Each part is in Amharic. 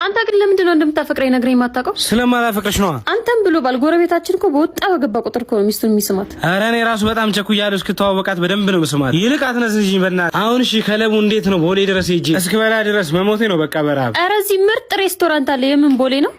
አንተ ግን ለምንድነው እንደምታፈቅረኝ ነግረኝ ማታውቀው? ስለማላፈቅርሽ ነው። አንተም ብሎ ባልጎረቤታችን እኮ በወጣ በገባ ቁጥር እኮ ሚስቱን የሚስማት። ኧረ እኔ ራሱ በጣም ቸኩያለሁ እስክተዋወቃት በደንብ ነው መስማት። ይልቅ አትነስንሽኝ በእናትህ። አሁን እሺ ከለቡ እንዴት ነው ቦሌ ድረስ ሄጄ እስክበላ ድረስ መሞቴ ነው በቃ በረሀብ። ኧረ እዚህ ምርጥ ሬስቶራንት አለ። የምን ቦሌ ነው?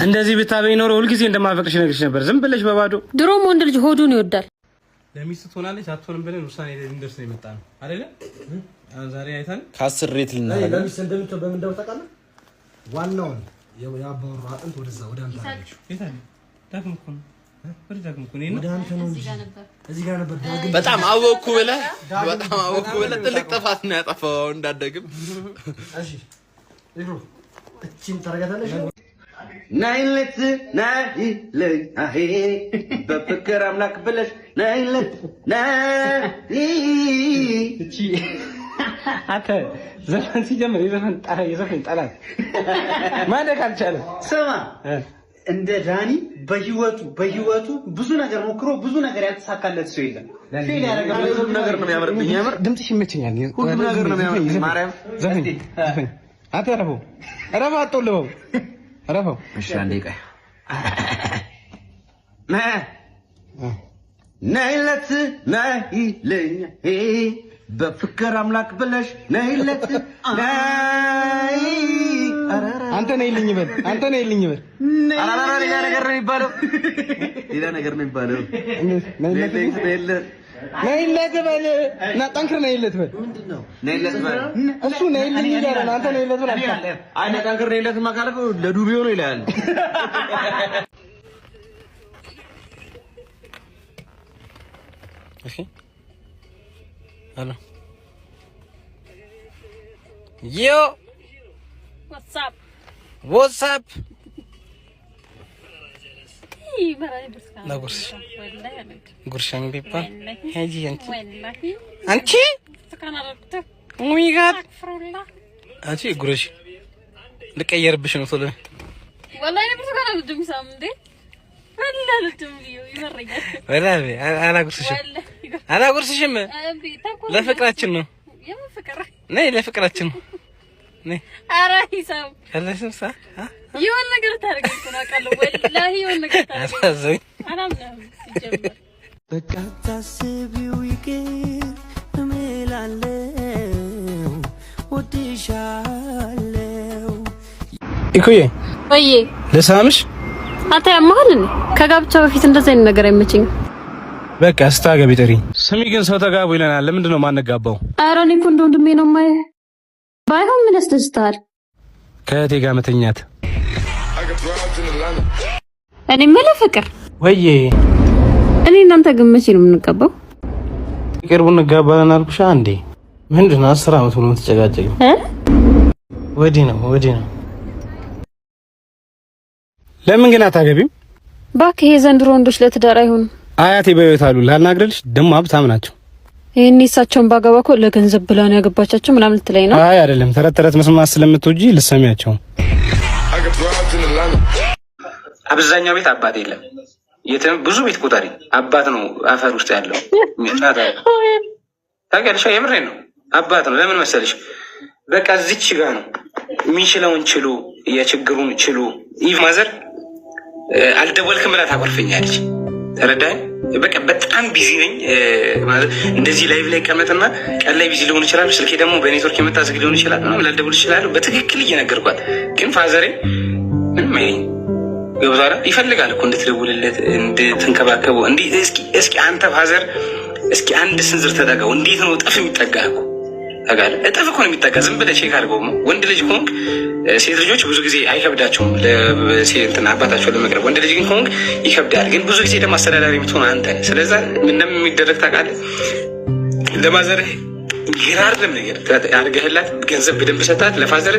እንደዚህ ብታበይ ኖሮ ሁልጊዜ እንደማፈቅርሽ ነግርሽ ነበር። ዝም ብለሽ በባዶ። ድሮም ወንድ ልጅ ሆዱን ይወዳል። ለሚስት ትሆናለች አትሆንም ብለን ውሳኔ ልንደርስ ነው የመጣ ነው አይደለ? ዛሬ አይታን ከ10 ሬት ልናደርግ ለሚስት እንደምትው በምን እንደው ታውቃለህ? ዋናውን ያባወራ አጥንት ወደዛ ወደ አንተ አለች። ይታን ዳግም እኮ ነው ወደ አንተ ነው እንጂ እዚህ ጋር ነበር ዳግም። በጣም አወኩ ብለህ ትልቅ ጥፋት ነው ያጠፋው እንዳደግም። እሺ ይሩ እቺን ታረጋታለሽ። ናይለት ናይለኝ አሄ በፍቅር አምላክ ብለሽ ናይለት ናይ እቺ አተ ዘፈን ሲጀምር የዘፈን ጠላት ማደግ አልቻለም። ስማ እንደ ዳኒ በህይወቱ ብዙ ነገር ሞክሮ ብዙ ነገር ያልተሳካለት ሰው የለም። ፌል ያደረገ ብዙ ነገር ነው የሚያምርብኝ። ያምር ድምፅሽ ይመቸኛል። ሁሉ ነገር ነው የሚያምርብኝ። ማርያም ዘፈን አተ ረፈው አጥልበው ረፈው። እሺ አንዴ ቆይ ናይለት ናይለኝ በፍቅር አምላክ ብለሽ ናይለት ናይ አንተ ነይልኝ በል አራራ ሌላ ነገር ነው የሚባለው። ናይለት በል እና ጠንክር ናይለት በል። ምንድነው ናይለት በል? እሱ ናይልኝ ይላል። አንተ ናይለት በል አልካ። አይ ጠንክር ናይለት ማካለፈ ለዱቢዮ ነው ይላል። እሺ አሎ ዮ ዋትስአፕ ጉርሻን ቢባል ሄጂ አንቺ አንቺ ጉርሽ ልቀየርብሽ ነው ቶሎ ወላሂ ነው ብርቱካን አልወድም ሳምንቴ አላጉርስሽም ለፍቅራችን ነው። ነይ ለፍቅራችን ነው። ነይ ኧረ ሂሳብ ከለስምሳ የሆነ ነገር ታደርገኝ ነው አውቃለሁ። ወላሂ የሆነ ነገር ታደርገኝ አላምንም ሲጀምር በቃ ታስቢው ይቅር እምላለሁ ወድሻለሁ። ኢኮዬ ወይ ለሳምሽ አንተ ያማህል ከጋብቻ በፊት እንደዛ አይነት ነገር አይመችኝም። በቃ ስታገቢ ጥሪ። ስሚ ግን ሰው ተጋቡ ይለናል። ለምንድን ነው ማንጋባው? ኧረ እኔ እኮ እንደ ወንድሜ ነው የማየህ። ባይሆን ምን ያስደስታል? ከእህቴ ጋር መተኛት። እኔ የምልህ ፍቅር ወይዬ እኔ እናንተ ግን መቼ ነው የምንጋባው? ቅርቡ እንጋባለን አልኩሽ አንዴ። ምንድን ነው 10 ዓመት ሆኖ ተጨቃጨቅን። ወዲህ ነው ለምን ግን አታገቢም? እባክህ የዘንድሮ ወንዶች ለትዳር አይሆኑም። አያቴ በህይወት አሉ ላናግርልሽ። ደግሞ ሀብታም ናቸው። ይሄን እሳቸውን ባገባ እኮ ለገንዘብ ብላ ነው ያገባቻቸው ምናምን ልትለኝ ነው? አይ አይደለም፣ ተረት መስማት ስለምትወጂ ልትሰሚያቸው። አብዛኛው ቤት አባት የለም። የትም ብዙ ቤት ቁጠሪ፣ አባት ነው አፈር ውስጥ ያለው። ታውቂያለሽ? የምሬን ነው፣ አባት ነው። ለምን መሰለሽ? በቃ እዚች ጋር ነው የሚችለውን ችሉ፣ የችግሩን ችሉ። ይህ ማዘር አልደወልክም ብላ ታቆርፈኛለች። ተረዳኝ። በቃ በጣም ቢዚ ነኝ ማለት እንደዚህ ላይቭ ላይ ቀመጥና ቀን ላይ ቢዚ ሊሆን ይችላል። ስልኬ ደግሞ በኔትወርክ የመጣ ዝግ ሊሆን ይችላል። ምናምን ላልደውል ይችላል። በትክክል እየነገርኳት ግን ፋዘሬ ምንም አይለኝ። ገብዛራ ይፈልጋል እኮ እንድትደውልለት እንድትንከባከበው። እንዴ እስኪ አንተ ፋዘር እስኪ አንድ ስንዝር ተጠጋው። እንዴት ነው እጥፍ የሚጠጋ እኮ ታውቃለህ? እጥፍ እኮ ነው የሚጠጋ። ዝም ብለህ ቼክ አድርገው። ወንድ ልጅ ከሆንክ ሴት ልጆች ብዙ ጊዜ አይከብዳቸውም ለሴትና አባታቸው ለመቅረብ። ወንድ ልጅ ግን ከሆንክ ይከብዳል። ግን ብዙ ጊዜ ደግሞ አስተዳዳሪ የምትሆን አንተ ነህ። ስለዛ ምንም የሚደረግ ታውቃለህ? ለማዘርህ ይራርም ነገር አድርገህላት ገንዘብ በደንብ ሰጣት። ለፋዘር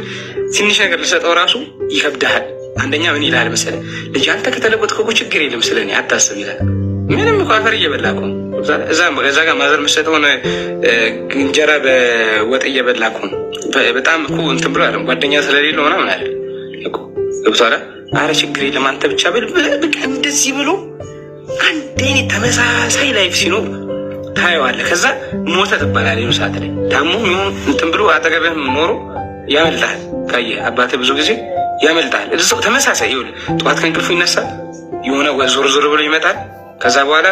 ትንሽ ነገር ልሰጠው ራሱ ይከብዳሃል። አንደኛ ምን ይልሃል መሰለህ? ልጅ አንተ ከተለወጥክ እኮ ችግር የለም ስለኔ አታስብ ይላል። ምንም እኮ አፈር እየበላ እኮ እዛ ጋር ማዘር የምትሰጠውን እንጀራ በወጥ እየበላ እኮ ነው። በጣም እኮ እንትን ብሎ አለም ጓደኛ ስለሌለው ምናምን አለ እኮ ገብቶሃል? አረ ችግር የለም አንተ ብቻ ብል በቃ እንደዚህ ብሎ አንድ አይነት ተመሳሳይ ላይፍ ሲኖር ታየዋለህ። ከዛ ሞተ ትባላለህ። የሆነ ሰዓት ላይ ታሞ ይሁን እንትን ብሎ አጠገብህም ኖሮ ያመልጣል። ካየህ አባትህ ብዙ ጊዜ ያመልጣል። እዛው ተመሳሳይ ይኸውልህ፣ ጠዋት ከእንቅልፉ ይነሳል፣ የሆነ ዞር ዞር ብሎ ይመጣል። ከዛ በኋላ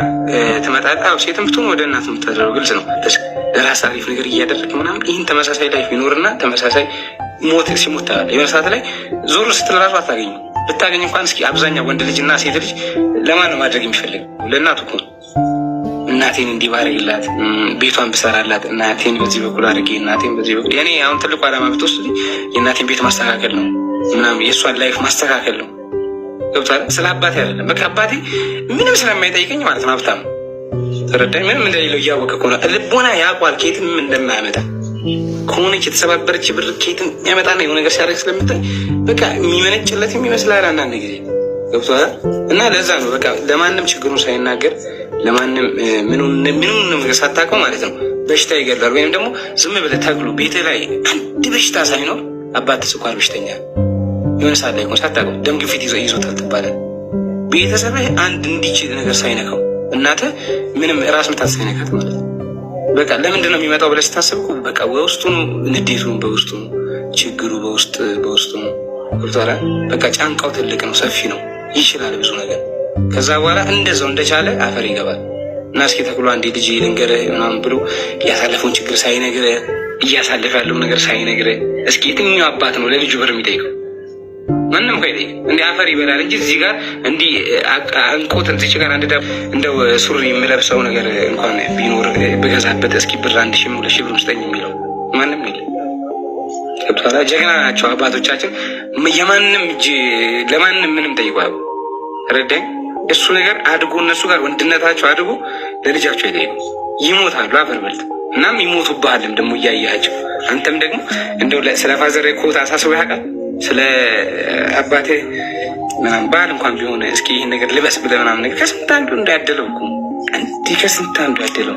ትመጣለህ። አዎ ሴትም ብትሆን ወደ እናት የምታደርገው ግልጽ ነው። ለራስህ አሪፍ ነገር እያደረግህ ምናምን ይህን ተመሳሳይ ላይፍ ይኖርና ተመሳሳይ ሞት ሲሞት ታያለህ። የሆነ ሰዓት ላይ ዞር ስትል ራሱ አታገኝም። ብታገኝ እንኳን እስኪ አብዛኛው ወንድ ልጅ እና ሴት ልጅ ለማን ነው ማድረግ የሚፈልግ? ለእናቱ እኮ ነው። እናቴን እንዲህ ባረግላት፣ ቤቷን ብሰራላት፣ እናቴን በዚህ በኩል አድርጌ እናቴን በዚህ በኩል የኔ አሁን ትልቁ ዓላማ ብትወስድ የእናቴን ቤት ማስተካከል ነው ምናምን የእሷን ላይፍ ማስተካከል ነው። ገብቶሃል? ስለ አባቴ አይደለም። በቃ አባቴ ምንም ስለማይጠይቀኝ ማለት ነው ሀብታም ተረዳኝ። ምንም እንደሌለው እያወቀ እኮ ነው። ልቦና ያውቋል ከየትም እንደማያመጣ ከሆነች የተሰባበረች ብር ከየትም ያመጣና የሆነ ነገር ሲያደርግ ስለምታይ በቃ የሚመነጭለት የሚመስላል አንዳንድ ጊዜ። ገብቶሃል? እና ለዛ ነው በቃ ለማንም ችግሩን ሳይናገር ለማንም ምኑን ነገር ሳታውቀው ማለት ነው በሽታ ይገድላል። ወይም ደግሞ ዝም ብለህ ተክሉ ቤትህ ላይ አንድ በሽታ ሳይኖር አባት ስኳር በሽተኛ የሆነ ሰዓት ላይ ሳታውቀው ደም ግፊት ይዞታል ትባላል። ቤተሰብህ አንድ እንዲችል ነገር ሳይነካው እናትህ ምንም ራስ ምታት ሳይነካት ማለት ነው። በቃ ለምንድን ነው የሚመጣው ብለህ ስታስብ በቃ በውስጡ ነው ንዴቱ፣ በውስጡ ነው ችግሩ፣ በውስጡ ነው። ገብቶሃል? በቃ ጫንቃው ትልቅ ነው፣ ሰፊ ነው፣ ይችላል ብዙ ነገር። ከዛ በኋላ እንደዛው እንደቻለ አፈር ይገባል። እና እስኪ ተክሎ አንዴ ልጅ ልንገርህ ምናምን ብሎ ያሳለፈውን ችግር ሳይነግርህ እያሳለፈ ያለውን ነገር ሳይነግርህ እስኪ የትኛው አባት ነው ለልጁ ብር የሚጠይቀው? ማንም እኮ አይጠይቅም። እንዲህ አፈር ይበላል እንጂ እዚህ ጋር እንዲህ እንቆት እዚች ጋር አንድ እንደው ሱሪ የምለብሰው ነገር እንኳን ቢኖር ብገዛበት እስኪ ብር 1000 2,000 ብር ስጠኝ የሚለው ማንም የለም። ገብቶሃል? ጀግና ናቸው አባቶቻችን። የማንም እጅ ለማንም ምንም ጠይቋል። ረዳኝ እሱ ነገር አድጎ እነሱ ጋር ወንድነታቸው አድጎ ለልጃቸው አይጠይቁ፣ ይሞታሉ አፈር በልተው። እናም ይሞቱብሃልም ደግሞ እያያቸው። አንተም ደግሞ እንደው ስለ ፋዘር ኮታ አሳስበው ያውቃል? ስለ አባቴ ምናምን ባህል እንኳን ቢሆን እስኪ ይህን ነገር ልበስ ብለህ ምናምን ነገር ከስንት አንዱ እንዳያደለው እኮ እንዲህ ከስንት አንዱ ያደለው